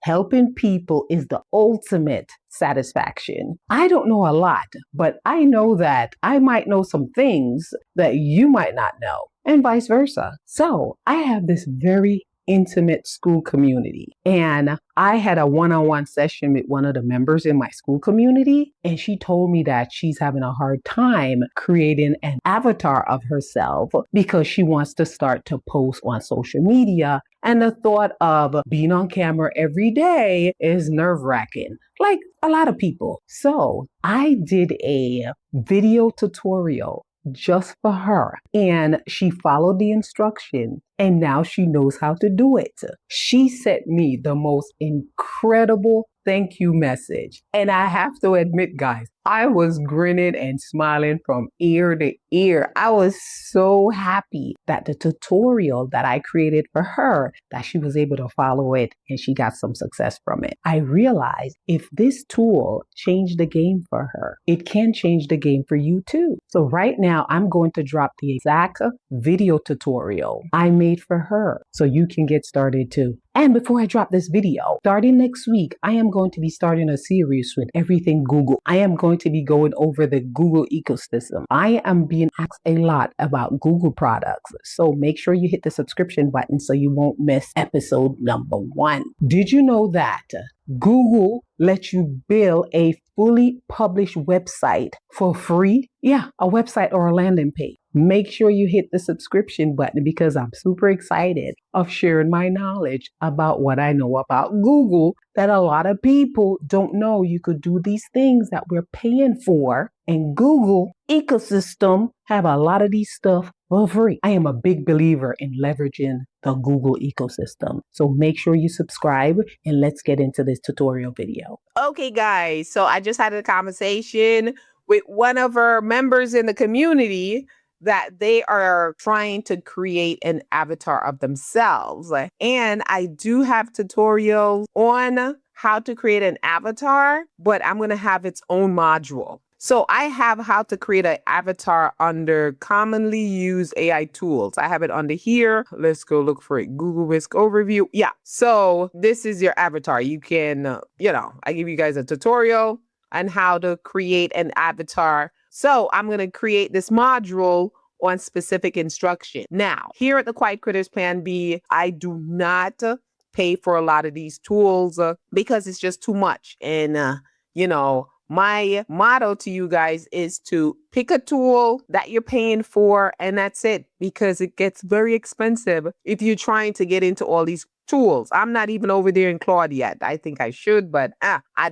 Helping people is the ultimate satisfaction. I don't know a lot, but I know that I might know some things that you might not know, and vice versa. So I have this very intimate Skool community. And I had a one-on-one session with one of the members in my Skool community, and she told me that she's having a hard time creating an avatar of herself because she wants to start to post on social media. And the thought of being on camera every day is nerve-wracking, like a lot of people. So I did a video tutorial just for her. And she followed the instruction and now she knows how to do it. She sent me the most incredible thank you message. And I have to admit, guys, I was grinning and smiling from ear to ear. I was so happy that the tutorial that I created for her, that she was able to follow it and she got some success from it. I realized if this tool changed the game for her, it can change the game for you too. So right now, I'm going to drop the exact video tutorial I made for her so you can get started too. And before I drop this video, starting next week, I am going to be starting a series with everything Google. I am going to be going over the Google ecosystem. I am being asked a lot about Google products. So make sure you hit the subscription button so you won't miss episode number 1. Did you know that Google lets you build a fully published website for free? Yeah, a website or a landing page. Make sure you hit the subscription button because I'm super excited of sharing my knowledge about what I know about Google that a lot of people don't know. You could do these things that we're paying for, and Google ecosystem have a lot of these stuff for free. I am a big believer in leveraging the Google ecosystem. So make sure you subscribe and let's get into this tutorial video. Okay, guys, so I just had a conversation with one of our members in the community that they are trying to create an avatar of themselves. And I do have tutorials on how to create an avatar, but I'm going to have its own module. So I have how to create an avatar under commonly used AI tools. I have it under here. Let's go look for it. Google Risk Overview. Yeah. So this is your avatar. You can, I give you guys a tutorial on how to create an avatar. So I'm going to create this module on specific instruction. Now, here at the Quiet Critters Plan B, I do not pay for a lot of these tools because it's just too much. And, my motto to you guys is to pick a tool that you're paying for, and that's it, because it gets very expensive if you're trying to get into all these tools. I'm not even over there in Claude yet. I think I should, but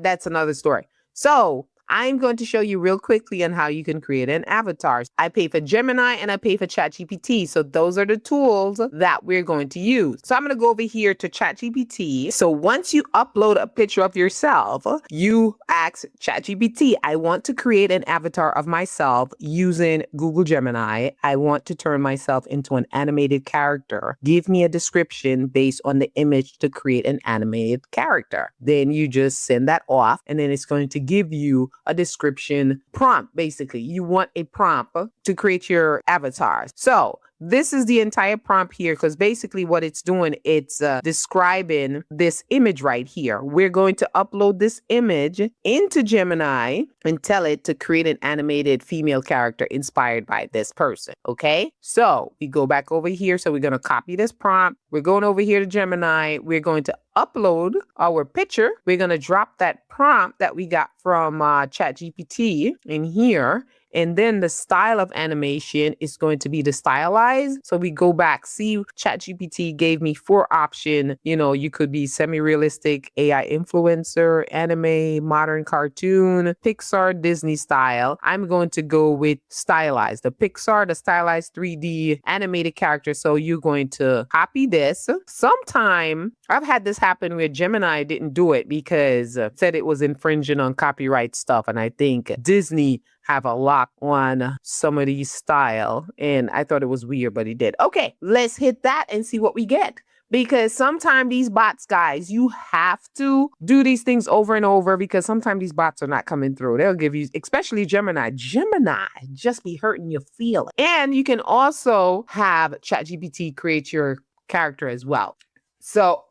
that's another story. So I'm going to show you real quickly on how you can create an avatar. I pay for Gemini and I pay for ChatGPT. So those are the tools that we're going to use. So I'm going to go over here to ChatGPT. So once you upload a picture of yourself, you ask ChatGPT, I want to create an avatar of myself using Google Gemini. I want to turn myself into an animated character. Give me a description based on the image to create an animated character. Then you just send that off, and then it's going to give you a description prompt. Basically, you want a prompt to create your avatar. So this is the entire prompt here, because basically what it's doing, it's describing this image right here. We're going to upload this image into Gemini and tell it to create an animated female character inspired by this person. Okay, so we go back over here. So we're going to copy this prompt. We're going over here to Gemini. We're going to upload our picture. We're going to drop that prompt that we got from ChatGPT in here. And then the style of animation is going to be the stylized. So we go back. See, ChatGPT gave me 4 options. You could be semi-realistic, AI influencer, anime, modern cartoon, Pixar, Disney style. I'm going to go with stylized. The Pixar, the stylized 3D animated character. So you're going to copy this. Sometime I've had this happen where Gemini didn't do it because it said it was infringing on copyright stuff. And I think Disney have a lock on some of these style. And I thought it was weird, but it did. Okay, let's hit that and see what we get. Because sometimes these bots, guys, you have to do these things over and over because sometimes these bots are not coming through. They'll give you, especially Gemini. Gemini just be hurting your feelings. And you can also have ChatGPT create your character as well. So,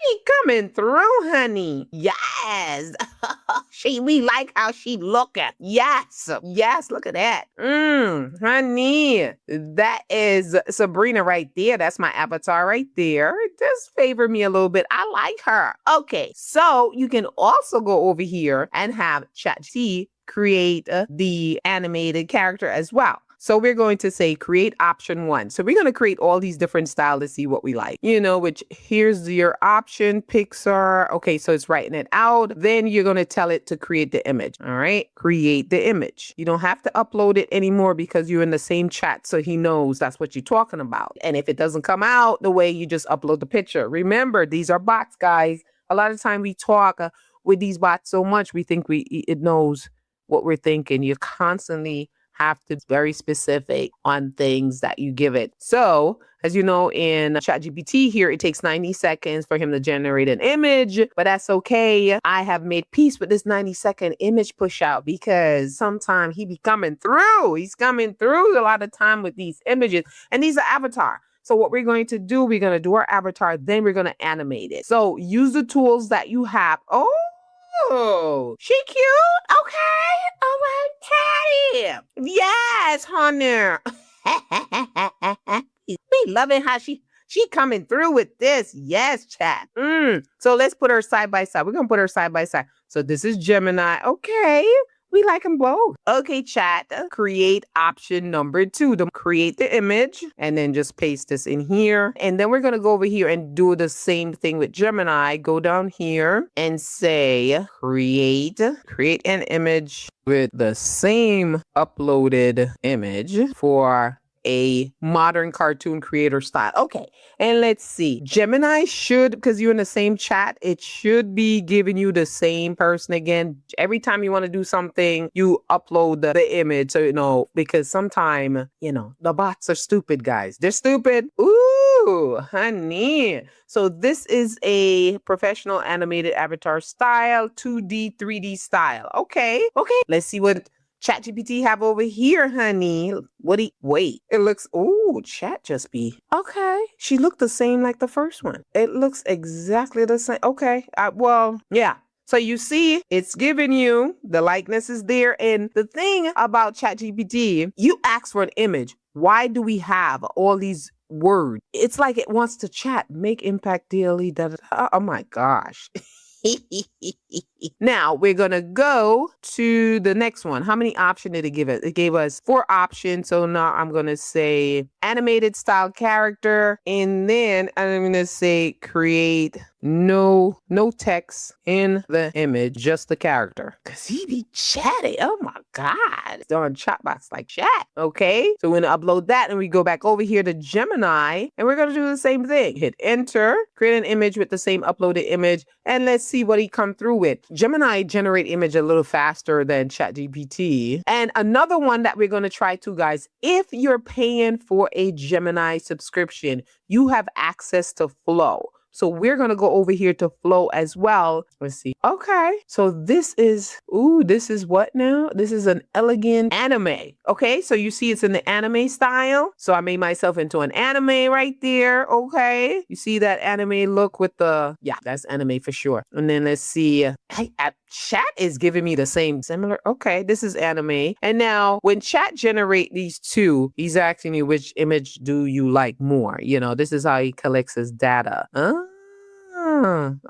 She coming through, honey. Yes. We like how she looking. Yes. Yes, look at that. Honey. That is Sabrina right there. That's my avatar right there. Just favor me a little bit. I like her. Okay, so you can also go over here and have ChatGPT create the animated character as well. So we're going to say create option 1. So we're going to create all these different styles to see what we like, which here's your option, Pixar. Okay, so it's writing it out. Then you're going to tell it to create the image. All right, create the image. You don't have to upload it anymore because you're in the same chat. So he knows that's what you're talking about. And if it doesn't come out the way, you just upload the picture. Remember, these are bots, guys. A lot of time we talk with these bots so much, we think it knows what we're thinking. You constantly have to be very specific on things that you give it. So, as you know, in ChatGPT here, it takes 90 seconds for him to generate an image, but that's okay. I have made peace with this 90-second image push out because sometimes he be coming through. He's coming through a lot of time with these images, and these are avatar. So what we're going to do, we're going to do our avatar, then we're going to animate it. So use the tools that you have. Oh, she cute. Okay. Oh, Teddy. Yes, honey. We loving how she coming through with this. Yes, chat. So let's put her side by side. We're going to put her side by side. So this is Gemini. Okay. We like them both. Okay, chat, create option number 2. To create the image and then just paste this in here. And then we're going to go over here and do the same thing with Gemini. Go down here and say create an image with the same uploaded image for a modern cartoon creator style. Okay, and let's see. Gemini should, because you're in the same chat, it should be giving you the same person again. Every time you want to do something, you upload the image. So, because sometimes, the bots are stupid, guys. They're stupid. Ooh, honey. So this is a professional animated avatar style, 2D, 3D style. Okay. Let's see what ChatGPT have over here, honey. Wait, it looks, chat just be. Okay. She looked the same like the first one. It looks exactly the same. Okay. Yeah. So you see, it's giving you, the likeness is there. And the thing about ChatGPT, you ask for an image. Why do we have all these words? It's like it wants to chat, make impact daily. Oh my gosh. Now we're going to go to the next one. How many options did it give us? It gave us 4 options. So now I'm going to say animated style character. And then I'm going to say create no text in the image, just the character. Because he be chatting. Oh my God. Darn chatbots like chat. Okay. So we're going to upload that and we go back over here to Gemini and we're going to do the same thing. Hit enter, create an image with the same uploaded image. And let's see what he come through with. Gemini generate image a little faster than ChatGPT. And another one that we're going to try too, guys, if you're paying for a Gemini subscription, you have access to Flow. So we're going to go over here to Flow as well. Let's see. Okay. So this is what now? This is an elegant anime. Okay. So you see it's in the anime style. So I made myself into an anime right there. Okay. You see that anime look with that's anime for sure. And then let's see. Chat is giving me the same similar. Okay. This is anime. And now when chat generate these two, he's asking me which image do you like more? This is how he collects his data.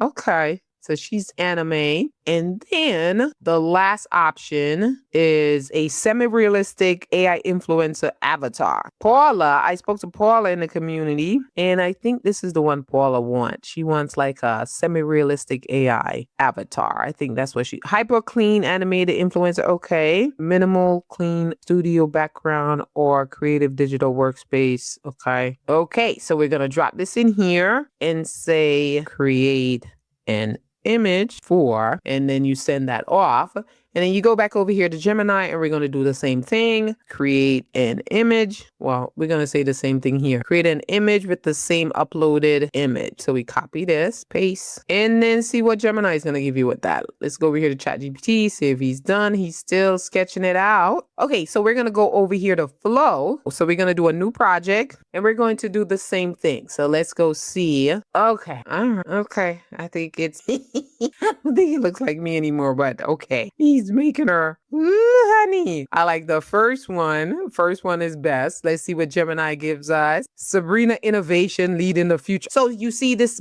Okay. So she's anime. And then the last option is a semi-realistic AI influencer avatar. Paula, I spoke to Paula in the community, and I think this is the one Paula wants. She wants like a semi-realistic AI avatar. I think that's what hyper clean animated influencer. Okay. Minimal clean studio background or creative digital workspace. Okay. Okay. So we're going to drop this in here and say create an image for, and then you send that off. And then you go back over here to Gemini and we're going to do the same thing. Create an image. Well, we're going to say the same thing here. Create an image with the same uploaded image. So we copy this, paste, and then see what Gemini is going to give you with that. Let's go over here to ChatGPT, see if he's done. He's still sketching it out. Okay, so we're going to go over here to Flow. So we're going to do a new project and we're going to do the same thing. So let's go see. Okay. Okay. I think it's, I don't think he looks like me anymore, but okay. He's making her, ooh, honey. I like the first one. First one is best. Let's see what Gemini gives us. Sabrina innovation leading the future. So you see this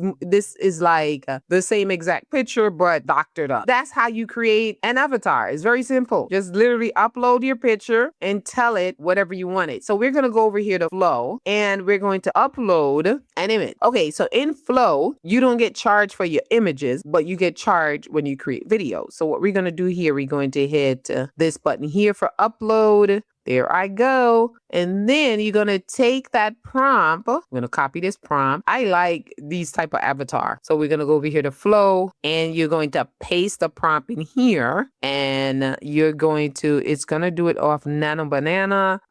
is like the same exact picture, but doctored up. That's how you create an avatar. It's very simple. Just literally upload your picture and tell it whatever you want it. So we're going to go over here to Flow and we're going to upload an image. Okay, so in Flow, you don't get charged for your images, but you get charged when you create videos. So what we're going to do here, we're going to hit this button here for upload. There I go. And then you're going to take that prompt. I'm going to copy this prompt. I like these type of avatar. So we're going to go over here to Flow and you're going to paste the prompt in here and you're going to, it's going to do it off Nano Banana.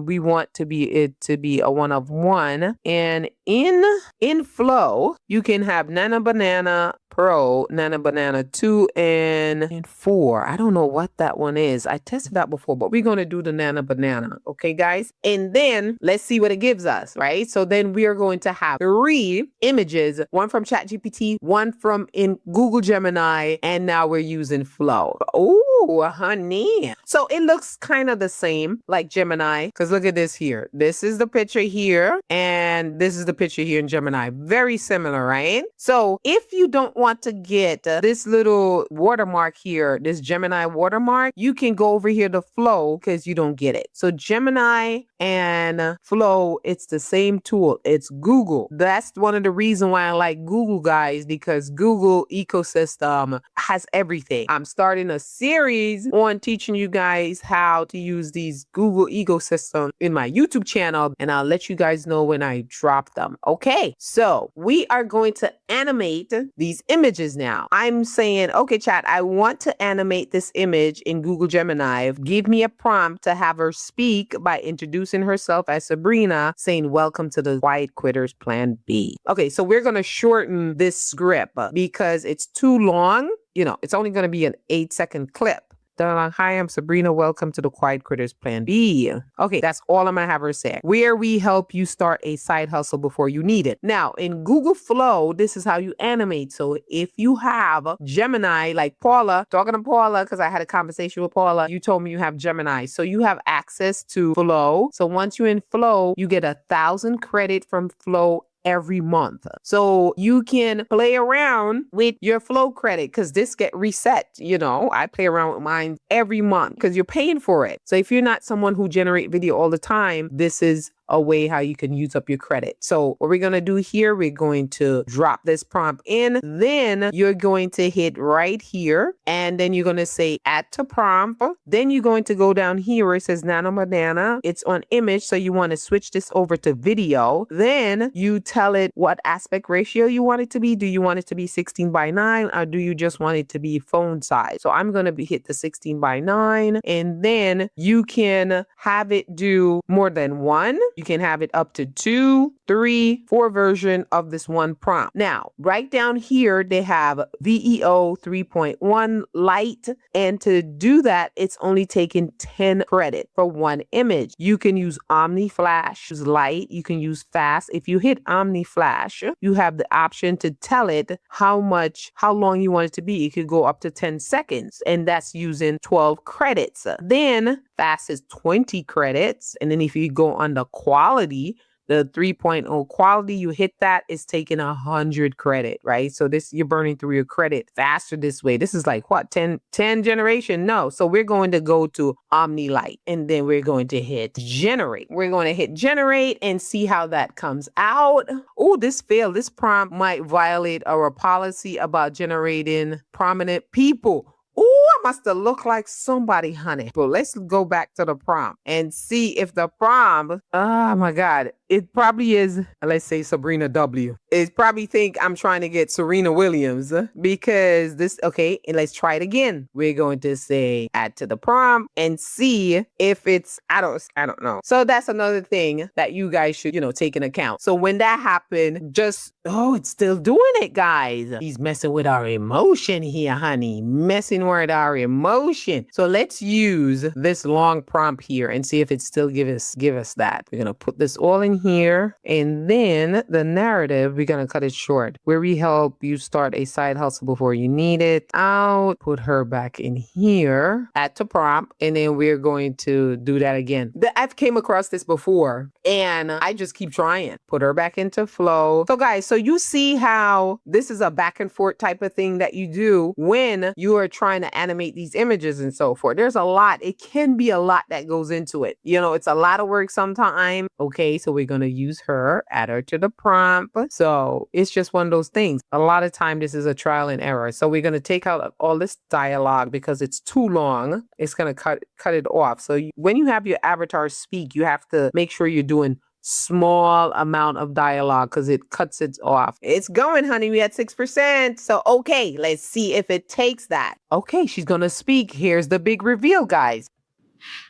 We want it to be a 1 of 1. And in Flow, you can have Nano Banana Pro, Nano Banana 2 and 4. I don't know what that one is. I tested that before, but we're going to do the Nano Banana. Okay, guys? And then let's see what it gives us, right? So then we are going to have 3 images, one from ChatGPT, one from in Google Gemini, and now we're using Flow. Oh, honey. So it looks kind of the same like Gemini, because look at this here. This is the picture here, and this is the picture here in Gemini. Very similar, right? So if you don't want to get this little watermark here, this Gemini watermark, you can go over here to Flow because you don't get it. So Gemini and Flow, it's the same tool. It's Google. That's one of the reasons why I like Google, guys, because Google ecosystem has everything. I'm starting a series on teaching you guys how to use these Google ecosystem in my YouTube channel, and I'll let you guys know when I drop them. Okay, so we are going to animate these images now. I'm saying, okay, chat, I want to animate this image in Google Gemini. Give me a prompt to have her speak by introducing herself as Sabrina, saying, welcome to the Quiet Quitters Plan B. Okay, so we're going to shorten this script because it's too long. You know, it's only going to be an 8-second clip. Hi, I'm Sabrina. Welcome to the Quiet Critters Plan B. Okay, that's all I'm going to have her say. Where we help you start a side hustle before you need it. Now, in Google Flow, this is how you animate. So if you have Gemini, like Paula, talking to Paula, because I had a conversation with Paula, you told me you have Gemini. So you have access to Flow. So once you're in Flow, you get 1,000 credit from Flow every month. So you can play around with your Flow credit because this get reset. You know, I play around with mine every month because you're paying for it. So if you're not someone who generate video all the time, this is a way how you can use up your credit. So what we're going to do here, we're going to drop this prompt in. Then you're going to hit right here. And then you're going to say add to prompt. Then you're going to go down here where it says Nano Banana. It's on image. So you want to switch this over to video. Then you tell it what aspect ratio you want it to be. Do you want it to be 16:9 or do you just want it to be phone size? So I'm going to hit the 16:9. And then you can have it do more than one. You can have it up to 2, 3, 4 version of this one prompt. Now, right down here, they have VEO 3.1 light. And to do that, it's only taking 10 credit for one image. You can use Omni Flash light. You can use fast. If you hit Omni Flash, you have the option to tell it how long you want it to be. It could go up to 10 seconds. And that's using 12 credits. Then fast is 20 credits. And then if you go on the quality, the 3.0 quality, you hit that, it's taking 100 credit, right? So this, you're burning through your credit faster this way. This is like what, 10 generation? No. So we're going to go to Omni Light and then we're going to hit generate. We're going to hit generate and see how that comes out. Oh, this failed. This prompt might violate our policy about generating prominent people. Oh, I must have looked like somebody, honey. But let's go back to the prompt and see if the prompt, oh my God, it probably is, let's say Sabrina W. It probably think I'm trying to get Serena Williams because this, okay, and let's try it again. We're going to say add to the prompt and see if it's, I don't know. So that's another thing that you guys should, take into account. So when that happened, just, oh, it's still doing it, guys. He's messing with our emotion here, honey. Messing with our emotion. So let's use this long prompt here and see if it still give us that. We're gonna put this all in here, and then the narrative, we're gonna cut it short. Where we help you start a side hustle before you need it. I'll put her back in here, add to prompt, and then we're going to do that again. I've came across this before, and I just keep trying. Put her back into flow. So guys, so you see how this is a back and forth type of thing that you do when you are trying to animate these images and so forth. There's a lot. It can be a lot that goes into it. It's a lot of work sometimes. Okay, so we're going to use her, add her to the prompt. So it's just one of those things. A lot of time, this is a trial and error. So we're going to take out all this dialogue because it's too long. It's going to cut it off. So when you have your avatar speak, you have to make sure you're doing small amount of dialogue because it cuts it off. It's going, honey. We had 6%. So, okay, let's see if it takes that. Okay, she's going to speak. Here's the big reveal, guys.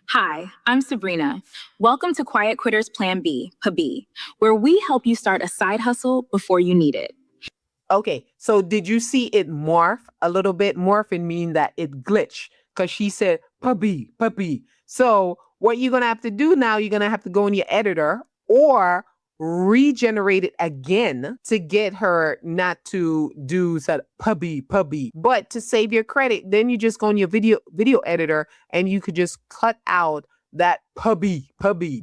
Hi, I'm Sabrina. Welcome to Quiet Quitters Plan B, PB, where we help you start a side hustle before you need it. Okay, so did you see it morph a little bit? Morphing mean that it glitched because she said, puppy. So what you're going to have to do now, you're going to have to go in your editor or regenerate it again to get her not to do said puppy, but to save your credit, then you just go in your video editor and you could just cut out that puppy.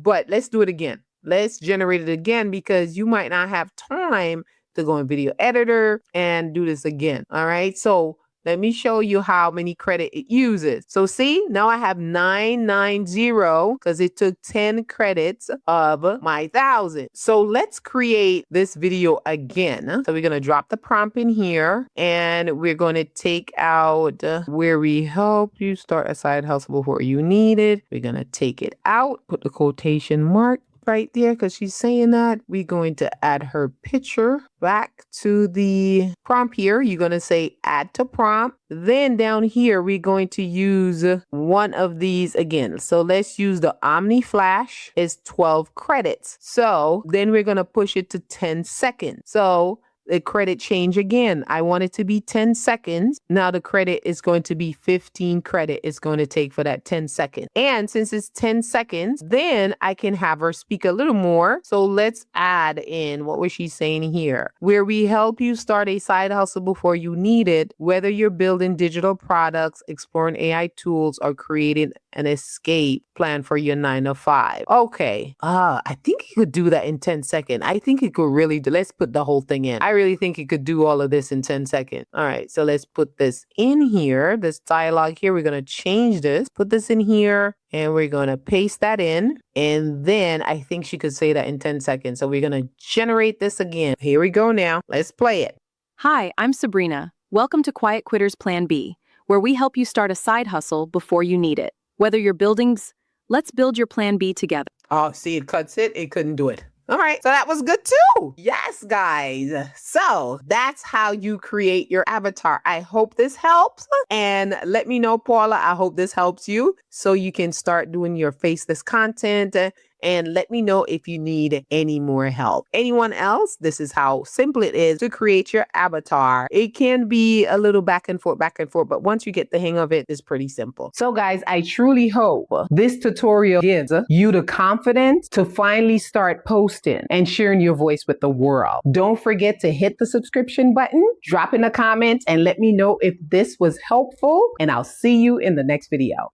But let's do it again. Let's generate it again because you might not have time to go in video editor and do this again. All right. So let me show you how many credit it uses. So see, now I have 990 because it took 10 credits of my 1,000. So let's create this video again. So we're going to drop the prompt in here and we're going to take out where we help you start a side hustle before you need it. We're going to take it out, put the quotation mark right there because she's saying that. We're going to add her picture back to the prompt here. You're going to say add to prompt. Then down here, we're going to use one of these again. So let's use the Omni Flash. It's 12 credits. So then we're going to push it to 10 seconds. So the credit change again. I want it to be 10 seconds. Now the credit is going to be 15 credit. It's going to take for that 10 seconds. And since it's 10 seconds, then I can have her speak a little more. So let's add in, what was she saying here? Where we help you start a side hustle before you need it, whether you're building digital products, exploring AI tools, or creating an escape plan for your 9 to 5. Okay. I think you could do that in 10 seconds. I think it could really do. Let's put the whole thing in. I really think it could do all of this in 10 seconds. All right. So let's put this in here. This dialogue here. We're going to change this. Put this in here. And we're going to paste that in. And then I think she could say that in 10 seconds. So we're going to generate this again. Here we go now. Let's play it. Hi, I'm Sabrina. Welcome to Quiet Quitters Plan B, where we help you start a side hustle before you need it. Whether you're let's build your Plan B together. Oh, see, it cuts it. It couldn't do it. All right. So that was good too. Yes, guys. So that's how you create your avatar. I hope this helps. And let me know, Paula, I hope this helps you so you can start doing your faceless content. And let me know if you need any more help. Anyone else? This is how simple it is to create your avatar. It can be a little back and forth, but once you get the hang of it, it's pretty simple. So guys, I truly hope this tutorial gives you the confidence to finally start posting and sharing your voice with the world. Don't forget to hit the subscription button, drop in a comment, and let me know if this was helpful, and I'll see you in the next video.